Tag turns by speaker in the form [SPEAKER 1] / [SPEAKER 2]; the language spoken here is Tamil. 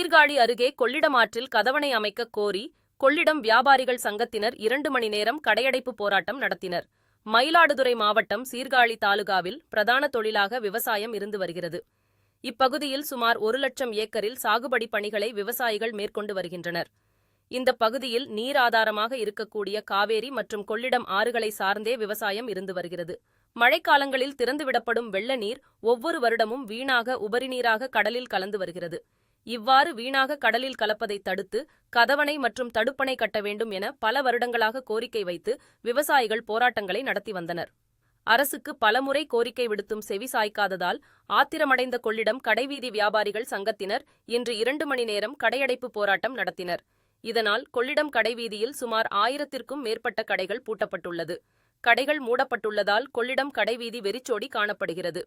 [SPEAKER 1] சீர்காழி அருகே கொள்ளிடம் ஆற்றில் கதவணை அமைக்க கோரி கொள்ளிடம் வியாபாரிகள் சங்கத்தினர் 2 மணி நேரம் கடையடைப்பு போராட்டம் நடத்தினர். மயிலாடுதுறை மாவட்டம் சீர்காழி தாலுகாவில் பிரதான தொழிலாக விவசாயம் இருந்து வருகிறது. இப்பகுதியில் சுமார் 1,00,000 ஏக்கரில் சாகுபடி பணிகளை விவசாயிகள் மேற்கொண்டு வருகின்றனர். இந்த பகுதியில் நீர் ஆதாரமாக இருக்கக்கூடிய காவேரி மற்றும் கொள்ளிடம் ஆறுகளை சார்ந்தே விவசாயம் இருந்து வருகிறது. மழைக்காலங்களில் திறந்துவிடப்படும் வெள்ள நீர் ஒவ்வொரு வருடமும் வீணாக உபரிநீராக கடலில் கலந்து வருகிறது. இவ்வாறு வீணாக கடலில் கலப்பதை தடுத்து கதவணை மற்றும் தடுப்பணை கட்ட வேண்டும் என பல வருடங்களாக கோரிக்கை வைத்து விவசாயிகள் போராட்டங்களை நடத்தி வந்தனர். அரசுக்கு பலமுறை கோரிக்கை விடுத்தும் செவி சாய்க்காததால் ஆத்திரமடைந்த கொள்ளிடம் கடைவீதி வியாபாரிகள் சங்கத்தினர் இன்று 2 மணி நேரம் கடையடைப்பு போராட்டம் நடத்தினர். இதனால் கொள்ளிடம் கடைவீதியில் சுமார் 1000க்கும் மேற்பட்ட கடைகள் பூட்டப்பட்டுள்ளது. கடைகள் மூடப்பட்டுள்ளதால் கொள்ளிடம் கடைவீதி வெறிச்சோடி காணப்படுகிறது.